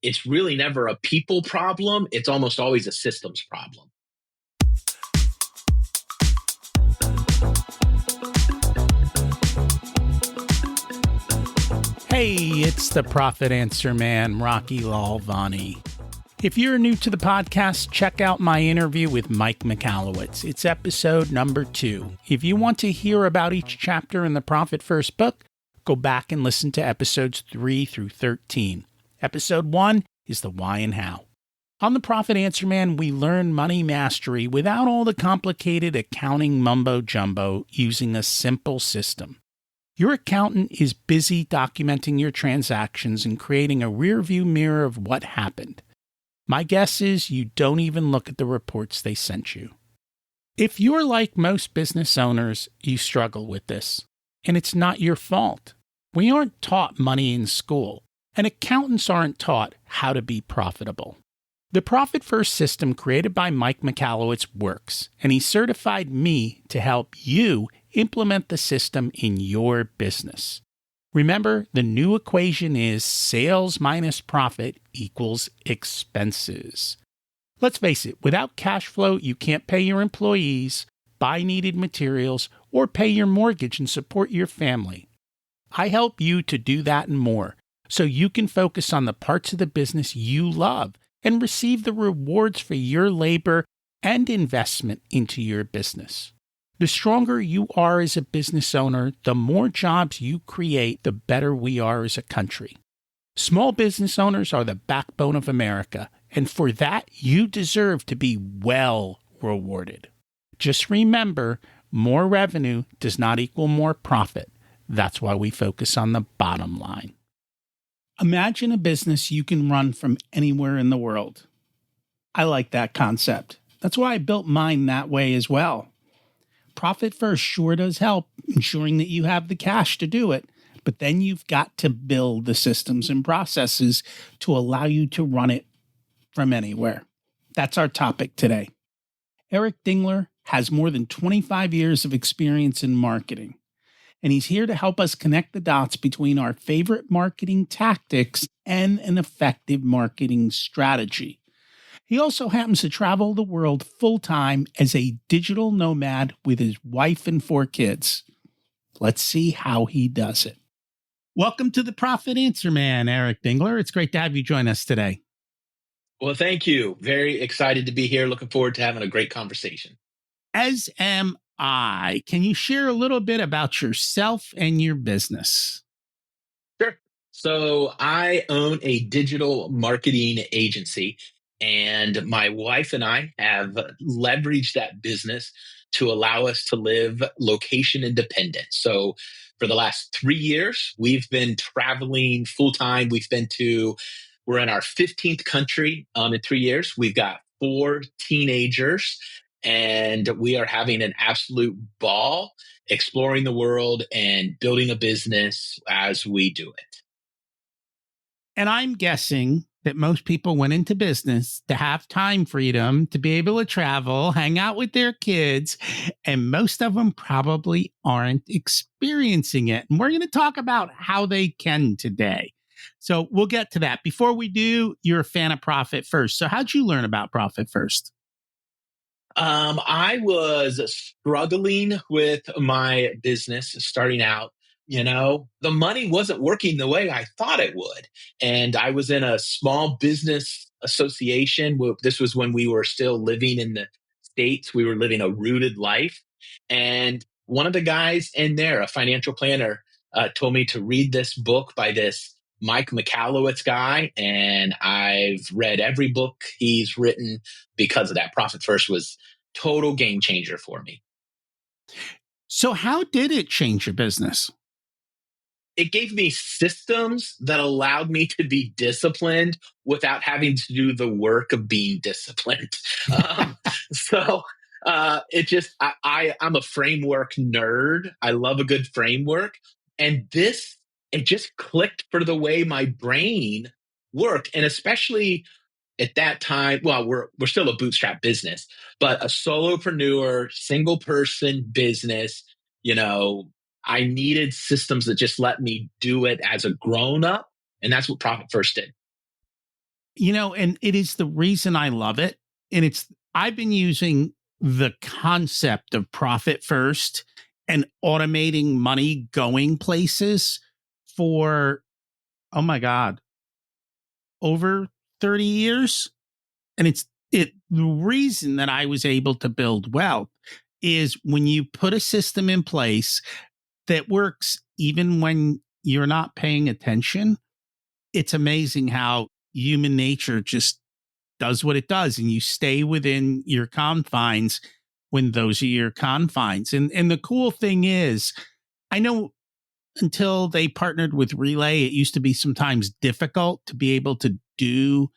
it's really never a people problem. It's almost always a systems problem. Hey, it's the Profit Answer Man, Rocky Lalvani. If you're new to the podcast, check out my interview with Mike Michalowicz. It's episode number 2. If you want to hear about each chapter in the Profit First book, go back and listen to episodes 3 through 13. Episode 1 is the why and how. On the Profit Answer Man, we learn money mastery without all the complicated accounting mumbo-jumbo using a simple system. Your accountant is busy documenting your transactions and creating a rearview mirror of what happened. My guess is you don't even look at the reports they sent you. If you're like most business owners, you struggle with this, and it's not your fault. We aren't taught money in school, and accountants aren't taught how to be profitable. The Profit First system created by Mike Michalowicz works, and he certified me to help you implement the system in your business. Remember, the new equation is sales minus profit equals expenses. Let's face it, without cash flow, you can't pay your employees, buy needed materials, or pay your mortgage and support your family. I help you to do that and more, so you can focus on the parts of the business you love and receive the rewards for your labor and investment into your business. The stronger you are as a business owner, the more jobs you create, the better we are as a country. Small business owners are the backbone of America, and for that, you deserve to be well rewarded. Just remember, more revenue does not equal more profit. That's why we focus on the bottom line. Imagine a business you can run from anywhere in the world. I like that concept. That's why I built mine that way as well. Profit First sure does help, ensuring that you have the cash to do it, but then you've got to build the systems and processes to allow you to run it from anywhere. That's our topic today. Eric Dingler has more than 25 years of experience in marketing, and he's here to help us connect the dots between our favorite marketing tactics and an effective marketing strategy. He also happens to travel the world full-time as a digital nomad with his wife and 4 kids. Let's see how he does it. Welcome to the Profit Answer Man, Eric Dingler. It's great to have you join us today. Well, thank you. Very excited to be here. Looking forward to having a great conversation. As am I. Can you share a little bit about yourself and your business? Sure. So I own a digital marketing agency, and my wife and I have leveraged that business to allow us to live location independent. So for the last 3 years, we've been traveling full time. We're in our 15th country in 3 years. We've got 4 teenagers, and we are having an absolute ball exploring the world and building a business as we do it. And I'm guessing that most people went into business to have time freedom, to be able to travel, hang out with their kids, and most of them probably aren't experiencing it. And we're going to talk about how they can today. So we'll get to that. Before we do, you're a fan of Profit First. So how'd you learn about Profit First? I was struggling with my business starting out. The money wasn't working the way I thought it would. And I was in a small business association. This was when we were still living in the States. We were living a rooted life. And one of the guys in there, a financial planner, told me to read this book by this Mike Michalowicz guy. And I've read every book he's written because of that. Profit First was total game changer for me. So how did it change your business? It gave me systems that allowed me to be disciplined without having to do the work of being disciplined. So it just, I'm a framework nerd. I love a good framework. And it just clicked for the way my brain worked. And especially at that time, well, we're still a bootstrap business, but a solopreneur, single person business, I needed systems that just let me do it as a grown up. And that's what Profit First did. And it is the reason I love it. And I've been using the concept of profit first and automating money going places for, oh my God, over 30 years. And the reason that I was able to build wealth is when you put a system in place that works even when you're not paying attention. It's amazing how human nature just does what it does, and you stay within your confines when those are your confines. And the cool thing is, I know until they partnered with Relay, it used to be sometimes difficult to be able to do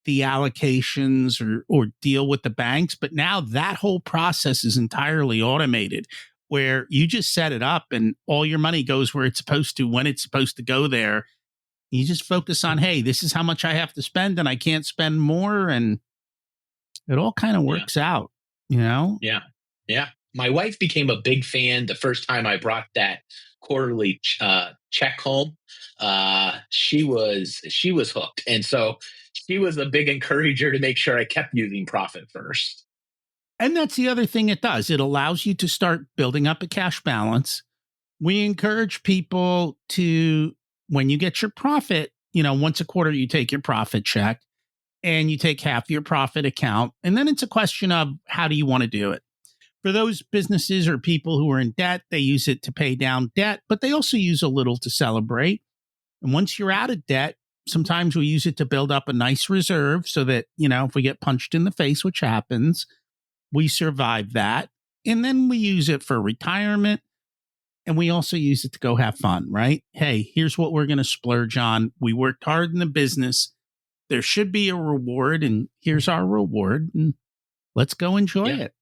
the allocations or deal with the banks. But now that whole process is entirely automated, where you just set it up and all your money goes where it's supposed to, when it's supposed to go there. You just focus on, hey, this is how much I have to spend and I can't spend more. And it all kind of Yeah. works out. Yeah. Yeah. My wife became a big fan the first time I brought that quarterly check home. She was hooked. And so she was a big encourager to make sure I kept using profit first. And that's the other thing it does. It allows you to start building up a cash balance. We encourage people to, when you get your profit, once a quarter, you take your profit check and you take half your profit account. And then it's a question of how do you want to do it? For those businesses or people who are in debt, they use it to pay down debt, but they also use a little to celebrate. And once you're out of debt, sometimes we use it to build up a nice reserve so that, if we get punched in the face, which happens, we survive that. And then we use it for retirement. And we also use it to go have fun, right? Hey, here's what we're going to splurge on. We worked hard in the business. There should be a reward, and here's our reward. And let's go enjoy Yeah. it.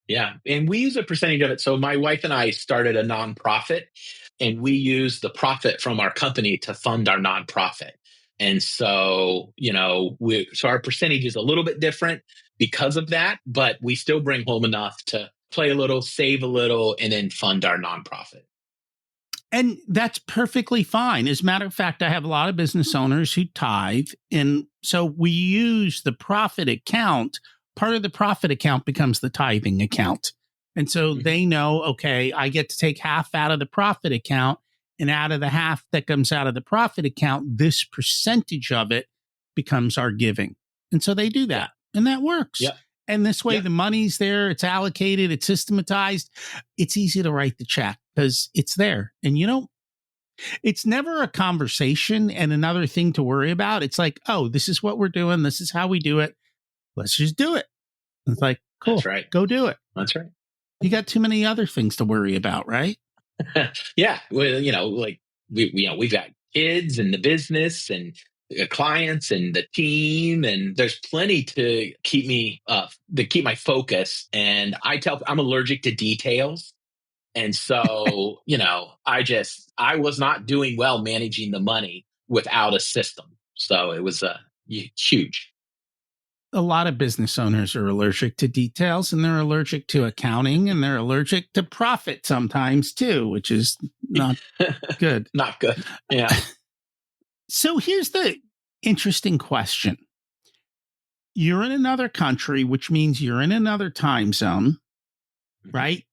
Yeah. And we use a percentage of it. So my wife and I started a nonprofit, and we use the profit from our company to fund our nonprofit. And so, so our percentage is a little bit different because of that, but we still bring home enough to play a little, save a little, and then fund our nonprofit. And that's perfectly fine. As a matter of fact, I have a lot of business owners who tithe. And so we use the profit account. Part of the profit account becomes the tithing account. And so they know, okay, I get to take half out of the profit account, and out of the half that comes out of the profit account, this percentage of it becomes our giving. And so they do that, and that works. Yeah. And this way, the money's there, it's allocated, it's systematized. It's easy to write the check because it's there. And it's never a conversation and another thing to worry about. It's like, oh, this is what we're doing. This is how we do it. Let's just do it. And it's like, cool, That's right. Go do it. That's right. You got too many other things to worry about, right? Yeah. Well, like we've got kids and the business and clients and the team, and there's plenty to keep my focus. And I'm allergic to details. And so, I was not doing well managing the money without a system. So it was huge. A lot of business owners are allergic to details, and they're allergic to accounting, and they're allergic to profit sometimes too, which is not good. Not good. Yeah. So here's the interesting question. You're in another country, which means you're in another time zone, right?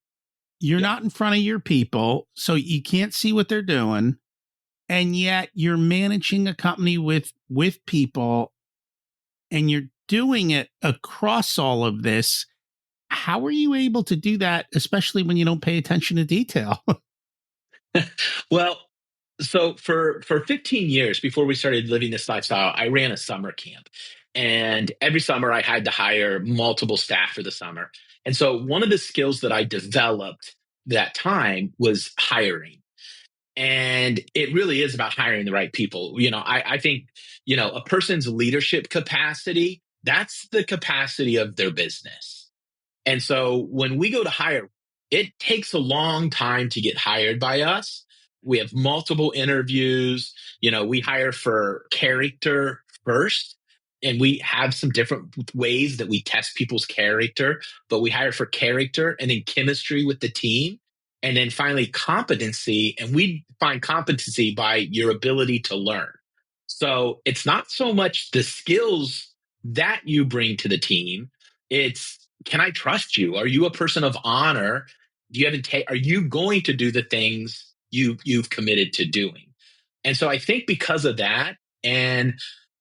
You're not in front of your people, so you can't see what they're doing. And yet you're managing a company with people, and you're doing it across all of this. How are you able to do that, especially when you don't pay attention to detail? Well, so for 15 years before we started living this lifestyle, I ran a summer camp. And every summer I had to hire multiple staff for the summer. And so one of the skills that I developed that time was hiring. And it really is about hiring the right people. I think, a person's leadership capacity, that's the capacity of their business. And so when we go to hire, it takes a long time to get hired by us. We have multiple interviews. We hire for character first, and we have some different ways that we test people's character, but we hire for character and then chemistry with the team. And then finally competency. And we find competency by your ability to learn. So it's not so much the skills that you bring to the team. It's, can I trust you? Are you a person of honor? Do you have are you going to do the things you've committed to doing? And so I think because of that, and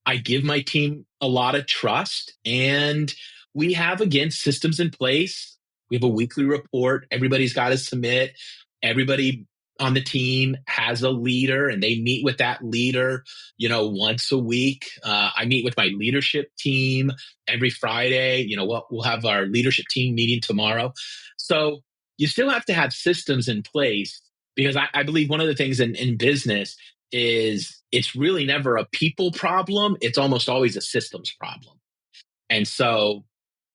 I give my team a lot of trust, and we have, again, systems in place. We have a weekly report. Everybody's got to submit. Everybody on the team has a leader, and they meet with that leader, once a week. I meet with my leadership team every Friday. We'll have our leadership team meeting tomorrow. So you still have to have systems in place, because I believe one of the things in business is it's really never a people problem. It's almost always a systems problem. And so,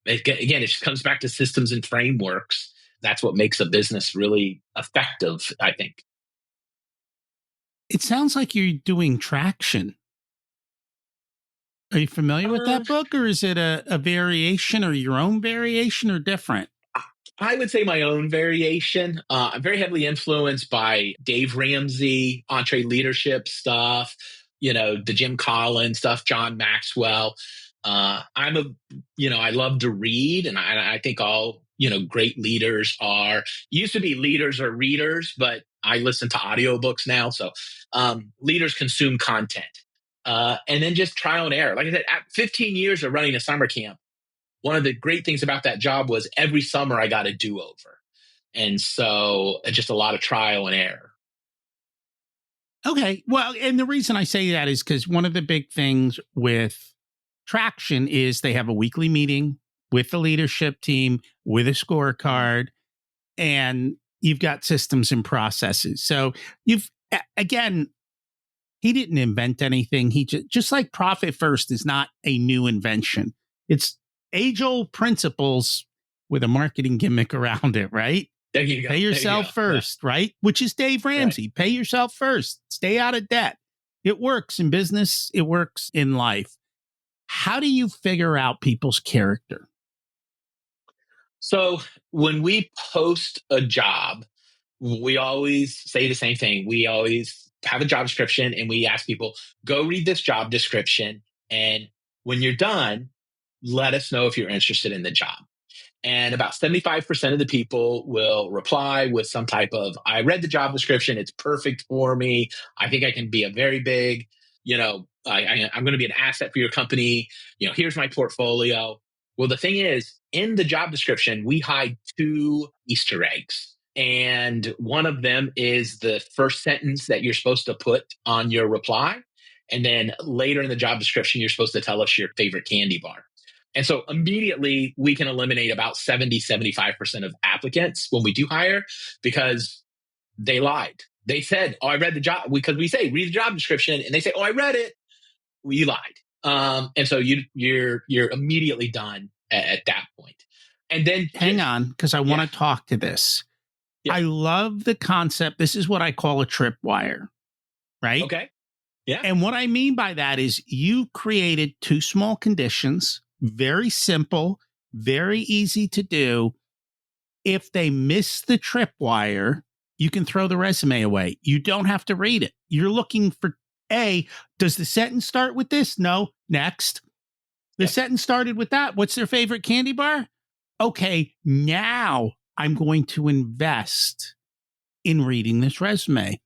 again, it just comes back to systems and frameworks. That's what makes a business really effective, I think. It sounds like you're doing traction. Are you familiar with Uh, that book, or is it a variation or your own variation or different? I would say my own variation. I'm very heavily influenced by Dave Ramsey, Entree Leadership stuff, the Jim Collins stuff, John Maxwell. I love to read, and I think all, great leaders used to be leaders or readers, but I listen to audiobooks now. So leaders consume content. And then just trial and error. Like I said, at 15 years of running a summer camp, one of the great things about that job was every summer I got a do-over. And so just a lot of trial and error. Okay. Well, and the reason I say that is because one of the big things with traction is they have a weekly meeting with the leadership team with a scorecard, and you've got systems and processes. So again, he didn't invent anything. He just like profit first is not a new invention. It's age old principles with a marketing gimmick around it, right? There you go. Pay yourself first, yeah. Right? Which is Dave Ramsey. Right. Pay yourself first. Stay out of debt. It works in business. It works in life. How do you figure out people's character? So when we post a job, we always say the same thing. We always have a job description, and we ask people, go read this job description. And when you're done, let us know if you're interested in the job. And about 75% of the people will reply with some type of, I read the job description. It's perfect for me. I think I can be a very big, I'm going to be an asset for your company. Here's my portfolio. Well, the thing is, in the job description, we hide two Easter eggs. And one of them is the first sentence that you're supposed to put on your reply. And then later in the job description, you're supposed to tell us your favorite candy bar. And so immediately we can eliminate about 70-75% of applicants when we do hire, because they lied. They said, oh, I read the job, because we say, read the job description. And they say, oh, I read it. Well, you lied. And so you're immediately done at that point. And then hang on, because I want to talk to this. Yeah. I love the concept. This is what I call a tripwire, right? Okay. Yeah. And what I mean by that is you created two small conditions, very simple, very easy to do. If they miss the tripwire, you can throw the resume away. You don't have to read it. You're looking for does the sentence start with this? No. Next. The sentence started with that. What's their favorite candy bar? Okay, now I'm going to invest in reading this resume.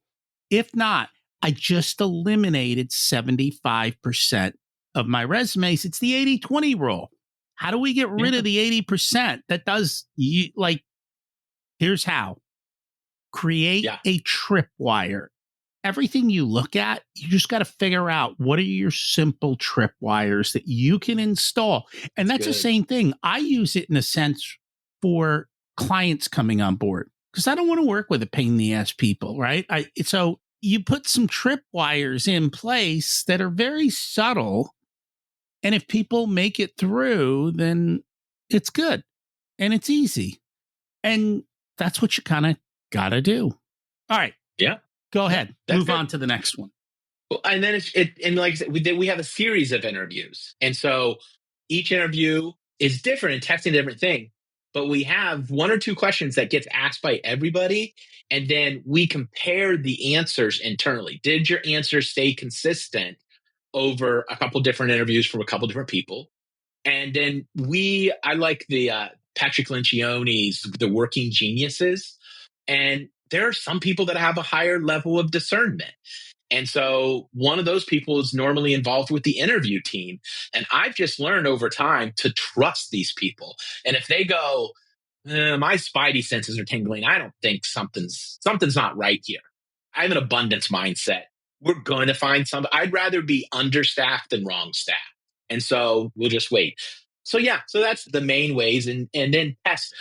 If not, I just eliminated 75% of my resumes. It's the 80-20 rule. How do we get rid of the 80%? That does, here's how. Create a tripwire. Everything you look at, you just got to figure out what are your simple tripwires that you can install. And that's the same thing. I use it in a sense for clients coming on board, because I don't want to work with a pain in the ass people, right? So you put some tripwires in place that are very subtle. And if people make it through, then it's good and it's easy. And that's what you kind of got to do. All right. Yeah. Go ahead. Move on to the next one. Well, and then and like I said, we have a series of interviews. And so each interview is different and testing a different thing. But we have one or two questions that gets asked by everybody. And then we compare the answers internally. Did your answers stay consistent over a couple different interviews from a couple different people. And then I like the Patrick Lencioni's The Working Geniuses. And there are some people that have a higher level of discernment. And so one of those people is normally involved with the interview team. And I've just learned over time to trust these people. And if they go, my spidey senses are tingling, I don't think something's not right here. I have an abundance mindset. We're going to find something. I'd rather be understaffed than wrong staffed. And so we'll just wait. So yeah, so that's the main ways. And then tests.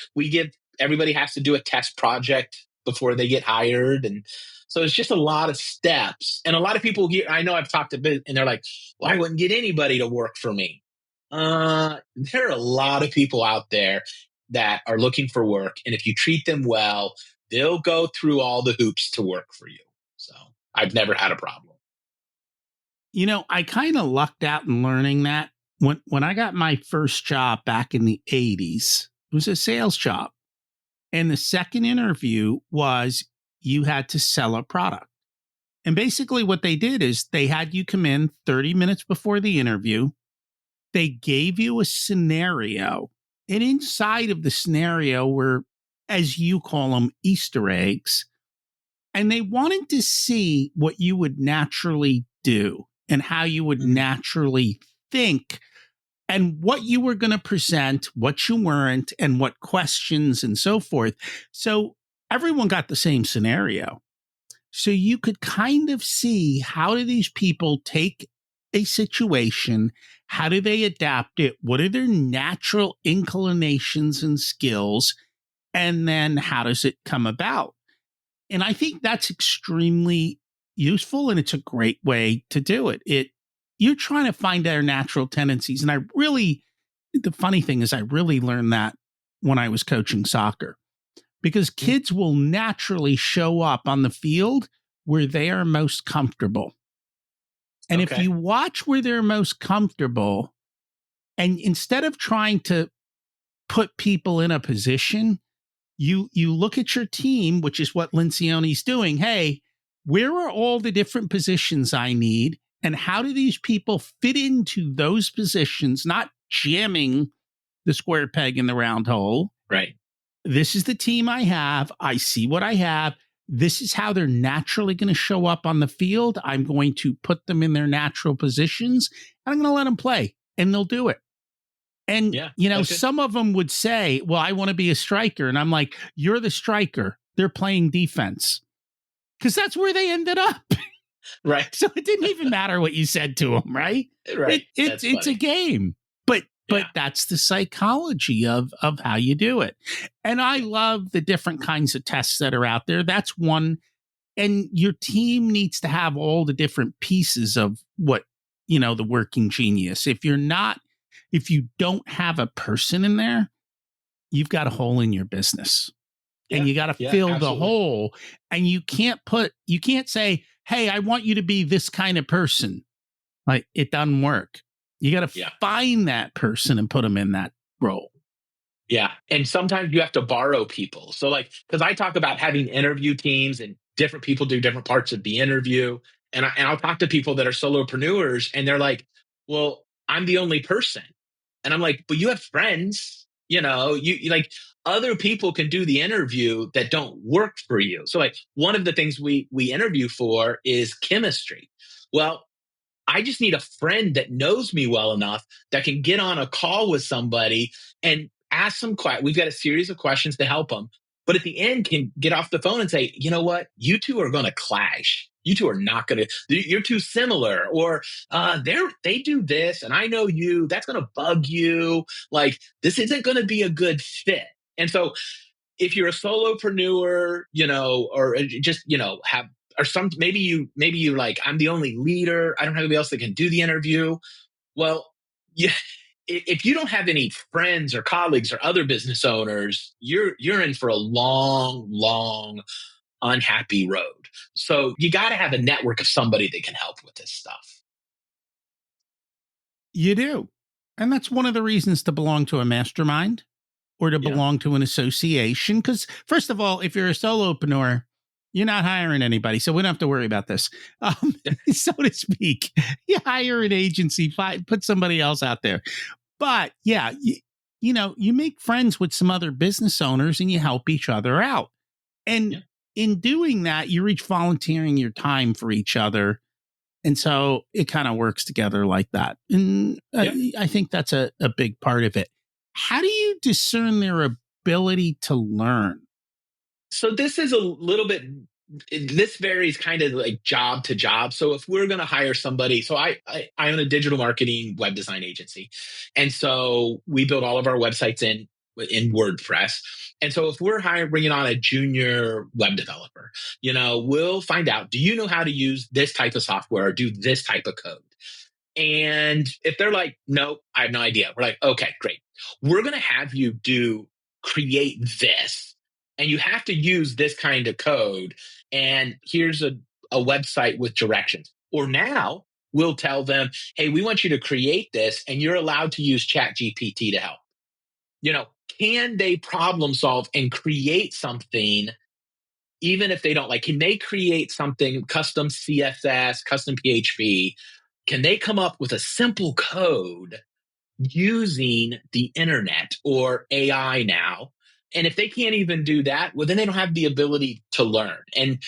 Everybody has to do a test project before they get hired. And so it's just a lot of steps. And a lot of people here, I know I've talked a bit and they're like, well, I wouldn't get anybody to work for me. There are a lot of people out there that are looking for work. And if you treat them well, they'll go through all the hoops to work for you. So I've never had a problem. I kind of lucked out in learning that when I got my first job back in the 80s, it was a sales job. And the second interview was you had to sell a product. And basically what they did is they had you come in 30 minutes before the interview. They gave you a scenario. And inside of the scenario were, as you call them, Easter eggs. And they wanted to see what you would naturally do and how you would naturally think and what you were going to present, what you weren't, and what questions and so forth. So everyone got the same scenario. So you could kind of see, how do these people take a situation? How do they adapt it? What are their natural inclinations and skills? And then how does it come about? And I think that's extremely useful, and it's a great way to do it. You're trying to find their natural tendencies. And the funny thing is I really learned that when I was coaching soccer, because kids will naturally show up on the field where they are most comfortable. And if you watch where they're most comfortable, and instead of trying to put people in a position, you look at your team, which is what Lencioni's doing. Hey, where are all the different positions I need? And how do these people fit into those positions, not jamming the square peg in the round hole? Right. This is the team I have. I see what I have. This is how they're naturally going to show up on the field. I'm going to put them in their natural positions, and I'm going to let them play, and they'll do it. And, some of them would say, well, I want to be a striker. And I'm like, you're the striker. They're playing defense. Because that's where they ended up. Right. So it didn't even matter what you said to them, right? Right. It's a game. But that's the psychology of how you do it. And I love the different kinds of tests that are out there. That's one. And your team needs to have all the different pieces of what, the working genius. If you don't have a person in there, you've got a hole in your business. And you got to fill the hole. And you can't say, hey, I want you to be this kind of person. Like, it doesn't work. You got to find that person and put them in that role. Yeah. And sometimes you have to borrow people. So because I talk about having interview teams and different people do different parts of the interview. And I'll talk to people that are solopreneurs and they're like, well, I'm the only person. And I'm like, but you have friends, you like other people can do the interview that don't work for you. So one of the things we interview for is chemistry. Well, I just need a friend that knows me well enough that can get on a call with somebody and ask some questions. We've got a series of questions to help them. But at the end, can get off the phone and say, you know what? You two are going to clash. You two are not going to, you're too similar. Or they do this and I know you, that's going to bug you. Like, this isn't going to be a good fit. And so if you're a solopreneur, or just, have, or maybe you like, I'm the only leader. I don't have anybody else that can do the interview. Well, if you don't have any friends or colleagues or other business owners, you're in for a long, long, unhappy road. So you got to have a network of somebody that can help with this stuff. You do. And that's one of the reasons to belong to a mastermind or to belong to an association. Because first of all, if you're a solopreneur, You're not hiring anybody, so we don't have to worry about this, so to speak. You hire an agency, put somebody else out there. But yeah, you make friends with some other business owners and you help each other out. And Yeah. in doing that, you're each volunteering your time for each other. And so it kind of works together like that. And Yeah. I think that's a big part of it. How do you discern their ability to learn? So this is a little bit, this varies kind of like job to job. So if we're going to hire somebody, so I own a digital marketing web design agency. And so we build all of our websites in WordPress. And so if we're bringing on a junior web developer, we'll find out, do you know how to use this type of software or do this type of code? And if they're like, nope, I have no idea, we're like, okay, great. We're going to have you create this. And you have to use this kind of code. And here's a website with directions. Or now we'll tell them, hey, we want you to create this and you're allowed to use Chat GPT to help. Can they problem solve and create something even if they don't can they create something custom CSS, custom PHP? Can they come up with a simple code using the internet or AI now? And if they can't even do that, well, then they don't have the ability to learn. And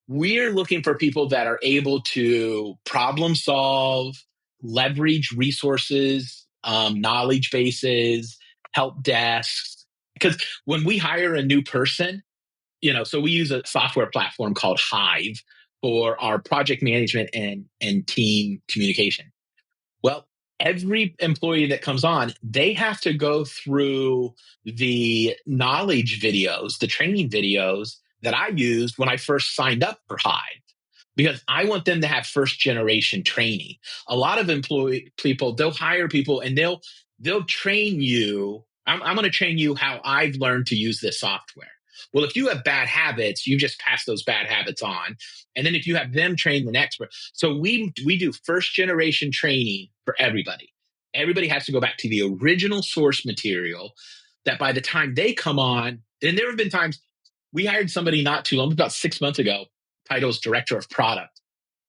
we're looking for people that are able to problem solve, leverage resources, knowledge bases, help desks. Because when we hire a new person, so we use a software platform called Hive for our project management and team communication. Well, every employee that comes on, they have to go through the knowledge videos, the training videos that I used when I first signed up for Hive, because I want them to have first generation training. A lot of employee people, they'll hire people and they'll train you. I'm going to train you how I've learned to use this software. Well, if you have bad habits, you just pass those bad habits on. And then if you have them train the next, so we do first generation training for everybody. Everybody has to go back to the original source material that by the time they come on, and there have been times we hired somebody not too long, about 6 months ago, title's director of product.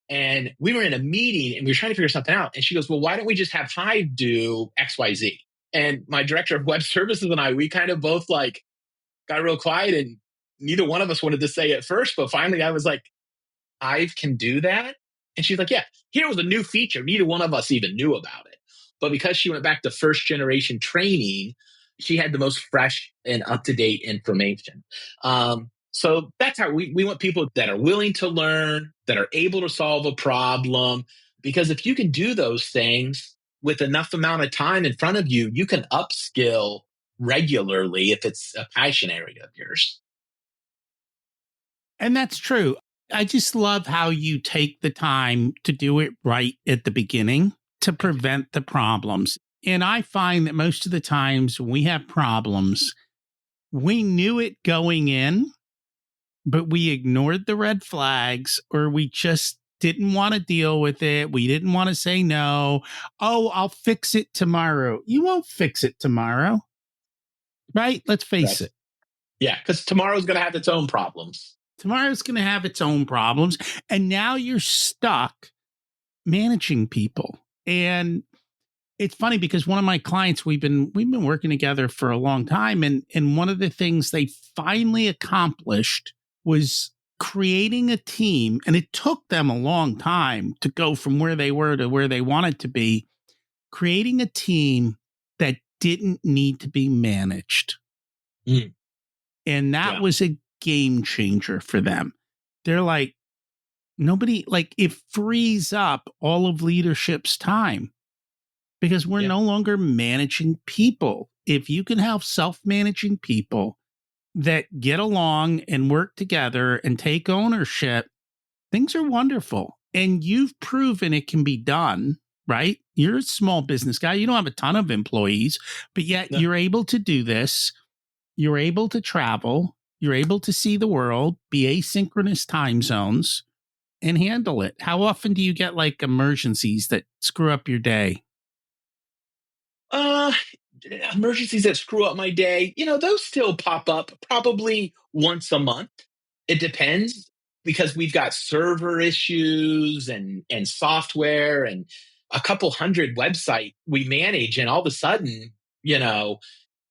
And we were in a meeting and we were trying to figure something out. And she goes, well, why don't we just have Hive do XYZ? And my director of web services and we kind of both got real quiet and neither one of us wanted to say it first. But finally I was like, Hive can do that? And she's like, yeah, here was a new feature. Neither one of us even knew about it. But because she went back to first generation training, she had the most fresh and up to date information. So that's how we want people that are willing to learn, that are able to solve a problem. Because if you can do those things with enough amount of time in front of you, you can upskill regularly if it's a passion area of yours. And that's true. I just love how you take the time to do it right at the beginning to prevent the problems. And I find that most of the times when we have problems, we knew it going in, but we ignored the red flags or we just didn't want to deal with it. We didn't want to say no. Oh, I'll fix it tomorrow. You won't fix it tomorrow. Right? Let's face it. Yeah, because tomorrow's going to have its own problems. Tomorrow's going to have its own problems. And now you're stuck managing people. And it's funny because one of my clients, we've been working together for a long time. And one of the things they finally accomplished was creating a team. And it took them a long time to go from where they were to where they wanted to be, creating a team that didn't need to be managed. Mm. And that was a game changer for them. They're like, it frees up all of leadership's time because we're no longer managing people. If you can have self-managing people that get along and work together and take ownership, things are wonderful. And you've proven it can be done, right? You're a small business guy. You don't have a ton of employees, but yet you're able to do this. You're able to travel. You're able to see the world, be asynchronous time zones, and handle it. How often do you get emergencies that screw up your day? Emergencies that screw up my day, those still pop up probably once a month. It depends. because we've got server issues and software and a couple hundred website we manage, and all of a sudden, you know,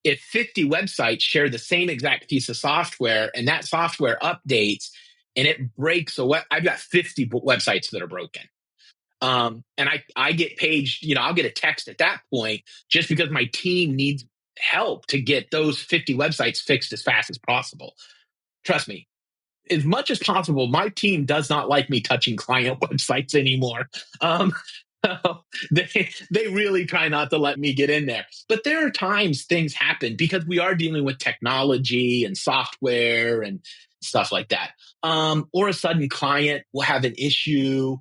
if 50 websites share the same exact piece of software and that software updates and it breaks a I've got 50 websites that are broken. And I get paged, I'll get a text at that point just because my team needs help to get those 50 websites fixed as fast as possible. Trust me, as much as possible, my team does not like me touching client websites anymore. Um, they really try not to let me get in there. But there are times things happen because we are dealing with technology and software and stuff like that. Or a sudden client will have an issue.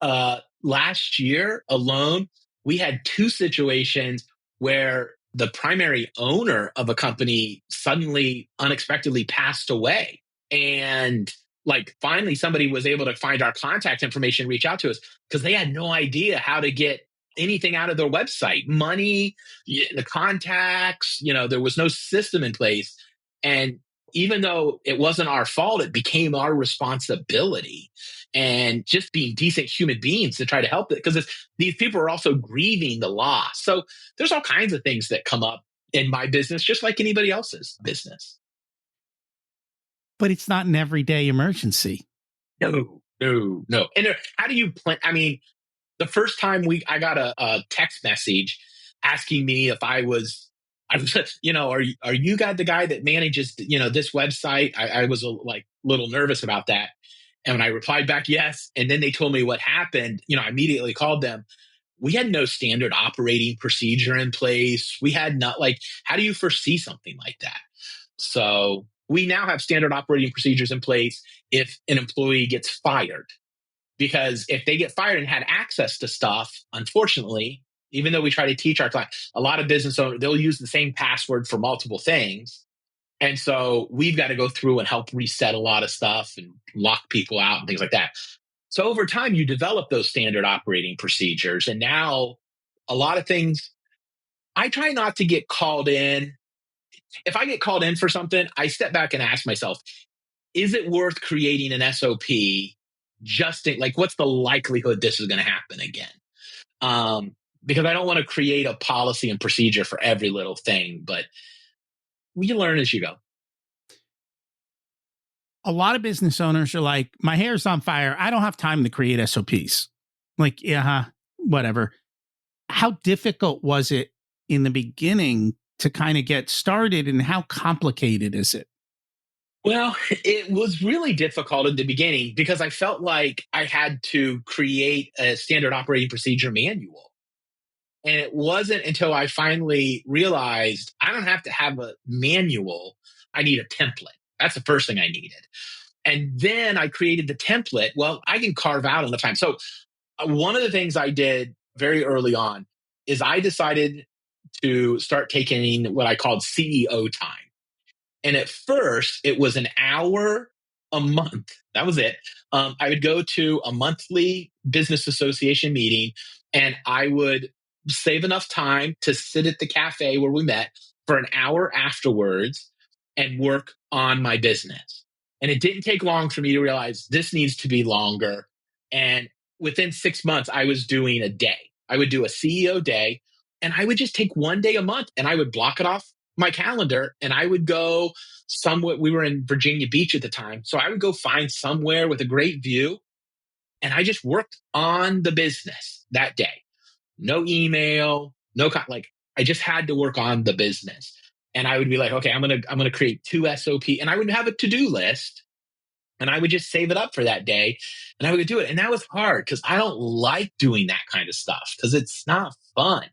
Last year alone, we had two situations where the primary owner of a company suddenly unexpectedly passed away. And like finally somebody was able to find our contact information, reach out to us because they had no idea how to get anything out of their website, money, the contacts, there was no system in place. And even though it wasn't our fault, it became our responsibility, and just being decent human beings to try to help it, because these people are also grieving the loss. So there's all kinds of things that come up in my business, just like anybody else's business. But it's not an everyday emergency. No. And how do you plan? I mean, the first time I got a text message asking me if I was, are you the guy that manages, this website? I was little nervous about that. And when I replied back, yes. And then they told me what happened, I immediately called them. We had no standard operating procedure in place. We had not how do you foresee something like that? So we now have standard operating procedures in place if an employee gets fired. Because if they get fired and had access to stuff, unfortunately, even though we try to teach our clients, a lot of business owners, they'll use the same password for multiple things. And so we've got to go through and help reset a lot of stuff and lock people out and things like that. So over time, you develop those standard operating procedures. And now a lot of things, I try not to get called in. If I get called in for something, I step back and ask myself, is it worth creating an SOP? What's the likelihood this is going to happen again? Because I don't want to create a policy and procedure for every little thing, but you learn as you go. A lot of business owners are like, my hair's on fire. I don't have time to create SOPs. Whatever. How difficult was it in the beginning to kind of get started, and how complicated is it? Well, it was really difficult in the beginning because I felt like I had to create a standard operating procedure manual. And it wasn't until I finally realized I don't have to have a manual. I need a template. That's the first thing I needed. And then I created the template. Well, I can carve out enough time. So one of the things I did very early on is I decided to start taking what I called CEO time. And at first, it was an hour a month. That was it. I would go to a monthly business association meeting, and I would save enough time to sit at the cafe where we met for an hour afterwards and work on my business. And it didn't take long for me to realize this needs to be longer. And within 6 months, I was doing a day. I would do a CEO day, and I would just take one day a month and I would block it off my calendar, and I would go somewhere. We were in Virginia Beach at the time. So I would go find somewhere with a great view, and I just worked on the business that day. No email, I just had to work on the business. And I would be like, okay, I'm going to create 2 SOP, and I would have a to-do list, and I would just save it up for that day, and I would do it. And that was hard because I don't like doing that kind of stuff because it's not fun.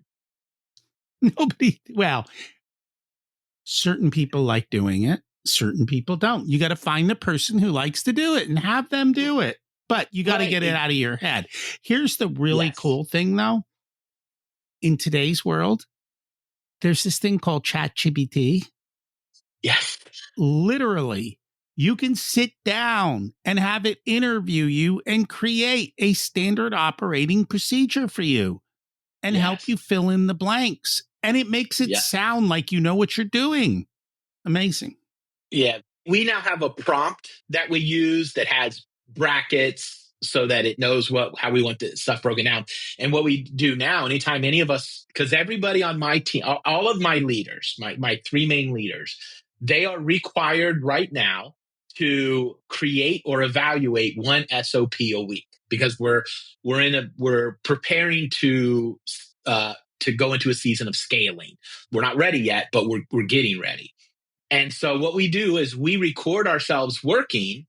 Certain people like doing it. Certain people don't. You got to find the person who likes to do it and have them do it. But you got to get it out of your head. Here's the really cool thing, though. In today's world, there's this thing called ChatGPT. Yes. Literally, you can sit down and have it interview you and create a standard operating procedure for you and help you fill in the blanks. And it makes it sound like you know what you're doing. Amazing. Yeah. We now have a prompt that we use that has brackets so that it knows how we want the stuff broken down. And what we do now, anytime any of us, because everybody on my team, all of my leaders, my three main leaders, they are required right now to create or evaluate one SOP a week because we're preparing to go into a season of scaling. We're not ready yet, but we're getting ready. And so what we do is we record ourselves working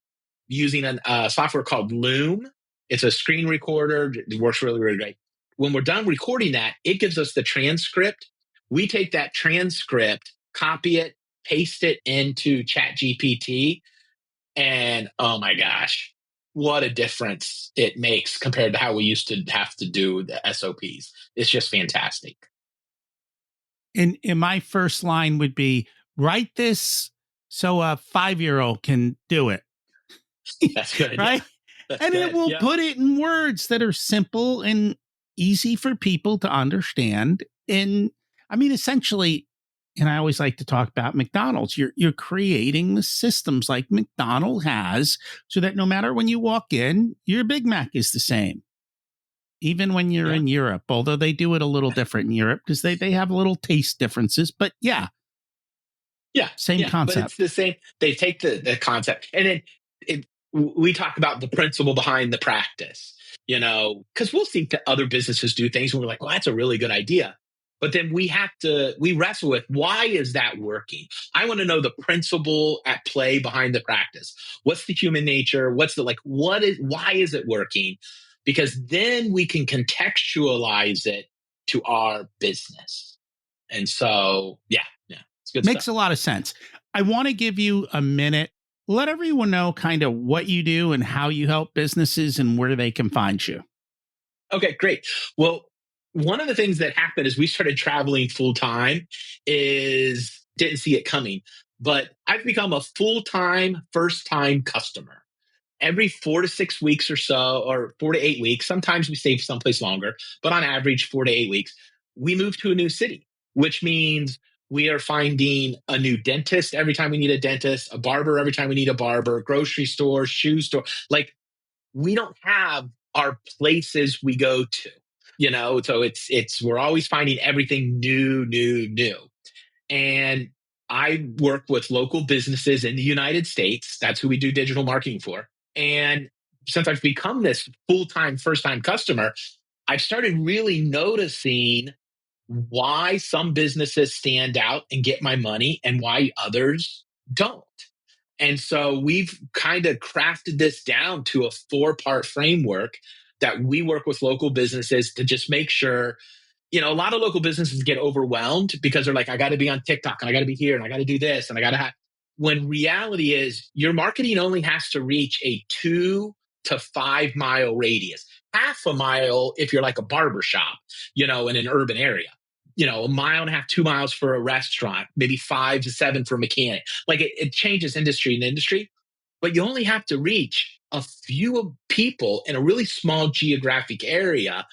using a software called Loom. It's a screen recorder. It works really, really great. When we're done recording that, it gives us the transcript. We take that transcript, copy it, paste it into ChatGPT, and oh my gosh, what a difference it makes compared to how we used to have to do the SOPs. It's just fantastic. And my first line would be, write this so a 5-year-old can do it. That's good. Right? Yeah. That's And good. it will Yeah. put it in words that are simple and easy for people to understand. And I mean, essentially, and I always like to talk about McDonald's. You're creating the systems like McDonald's has so that no matter when you walk in, your Big Mac is the same. Even when you're in Europe, although they do it a little different in Europe because they have little taste differences. But yeah, same concept. But it's the same. They take the concept, and then we talk about the principle behind the practice. Because we'll see other businesses do things, and we're like, "Well, that's a really good idea." But then we wrestle with, why is that working? I want to know the principle at play behind the practice. What's the human nature? Why is it working? Because then we can contextualize it to our business. And so, it's good Makes stuff. a lot of sense. I want to give you a minute. Let everyone know kind of what you do and how you help businesses and where they can find you. Okay, great. Well, one of the things that happened as we started traveling full time is didn't see it coming, but I've become a full-time, first-time customer. Every 4 to 6 weeks or so, or 4 to 8 weeks, sometimes we stay someplace longer, but on average, 4 to 8 weeks, we move to a new city, which means we are finding a new dentist every time we need a dentist, a barber every time we need a barber, grocery store, shoe store. Like, we don't have our places we go to, so we're always finding everything new. And I work with local businesses in the United States. That's who we do digital marketing for. And since I've become this full-time, first-time customer, I've started really noticing why some businesses stand out and get my money and why others don't. And so we've kind of crafted this down to a 4-part framework that we work with local businesses to just make sure, a lot of local businesses get overwhelmed because they're like, I got to be on TikTok and I got to be here and I got to do this and I got to have, when reality is your marketing only has to reach a 2 to 5 mile radius, half a mile if you're like a barber shop, in an urban area. A mile and a half, 2 miles for a restaurant, maybe 5 to 7 for a mechanic. Like it changes industry to industry, but you only have to reach a few people in a really small geographic area.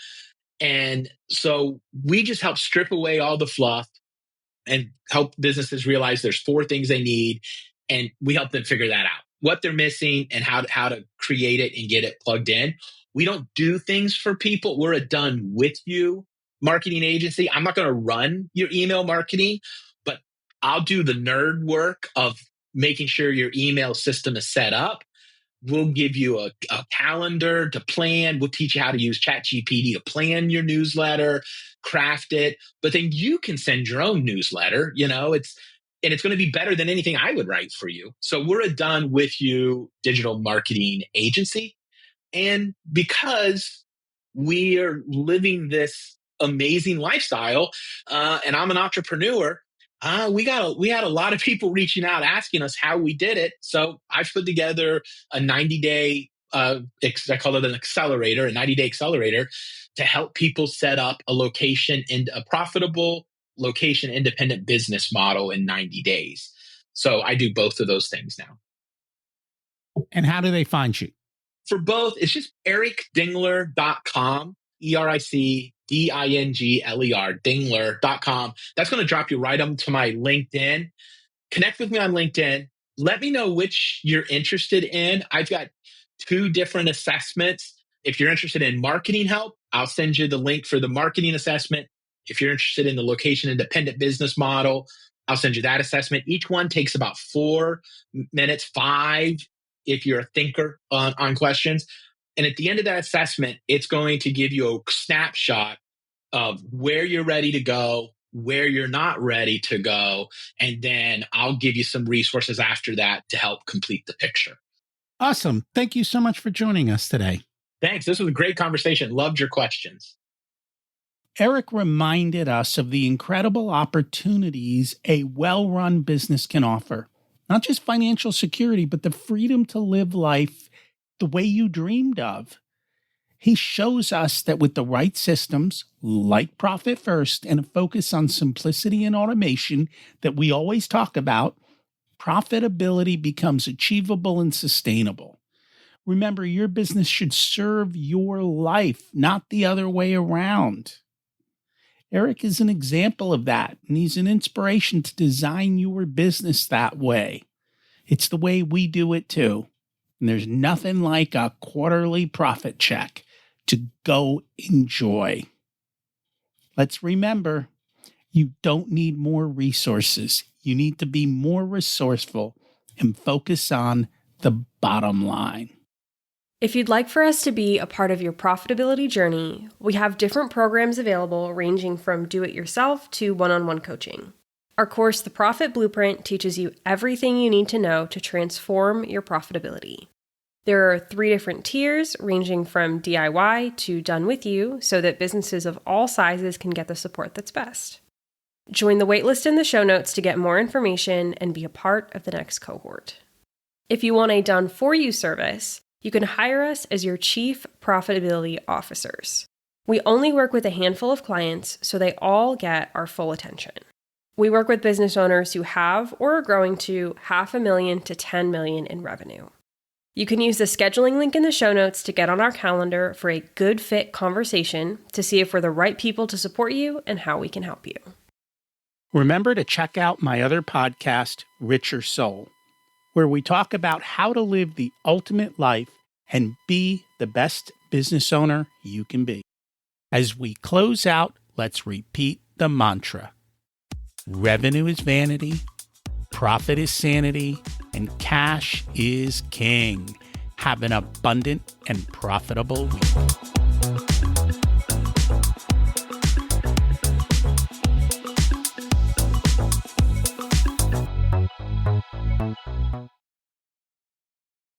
And so we just help strip away all the fluff and help businesses realize there's 4 things they need. And we help them figure that out, what they're missing and how to create it and get it plugged in. We don't do things for people. We're a done with you marketing agency. I'm not going to run your email marketing, but I'll do the nerd work of making sure your email system is set up. We'll give you a calendar to plan. We'll teach you how to use ChatGPT to plan your newsletter, craft it, but then you can send your own newsletter. It's going to be better than anything I would write for you. So we're a done with you digital marketing agency. And because we are living this amazing lifestyle, and I'm an entrepreneur, we had a lot of people reaching out asking us how we did it. So I put together a 90-day, I call it an accelerator, a 90-day accelerator to help people set up a profitable location independent business model in 90 days. So I do both of those things now. And how do they find you? For both, it's just ericdingler.com, ERICDINGLER, Dingler.com. That's going to drop you right onto my LinkedIn. Connect with me on LinkedIn. Let me know which you're interested in. I've got 2 different assessments. If you're interested in marketing help, I'll send you the link for the marketing assessment. If you're interested in the location independent business model, I'll send you that assessment. Each one takes about 4 minutes, 5 if you're a thinker on questions. And at the end of that assessment, it's going to give you a snapshot of where you're ready to go, where you're not ready to go. And then I'll give you some resources after that to help complete the picture. Awesome. Thank you so much for joining us today. Thanks. This was a great conversation. Loved your questions. Eric reminded us of the incredible opportunities a well-run business can offer. Not just financial security, but the freedom to live life the way you dreamed of. He shows us that with the right systems, like Profit First, and a focus on simplicity and automation that we always talk about, profitability becomes achievable and sustainable. Remember, your business should serve your life, not the other way around. Eric is an example of that, and he's an inspiration to design your business that way. It's the way we do it too. And there's nothing like a quarterly profit check to go enjoy. Let's remember, you don't need more resources. You need to be more resourceful and focus on the bottom line. If you'd like for us to be a part of your profitability journey, we have different programs available ranging from do-it-yourself to one-on-one coaching. Our course, The Profit Blueprint, teaches you everything you need to know to transform your profitability. There are 3 different tiers ranging from DIY to done with you so that businesses of all sizes can get the support that's best. Join the waitlist in the show notes to get more information and be a part of the next cohort. If you want a done-for-you service, you can hire us as your Chief Profitability Officers. We only work with a handful of clients, so they all get our full attention. We work with business owners who have or are growing to $500,000 to $10 million in revenue. You can use the scheduling link in the show notes to get on our calendar for a good fit conversation to see if we're the right people to support you and how we can help you. Remember to check out my other podcast, Richer Soul, where we talk about how to live the ultimate life and be the best business owner you can be. As we close out, let's repeat the mantra. Revenue is vanity, profit is sanity, and cash is king. Have an abundant and profitable week.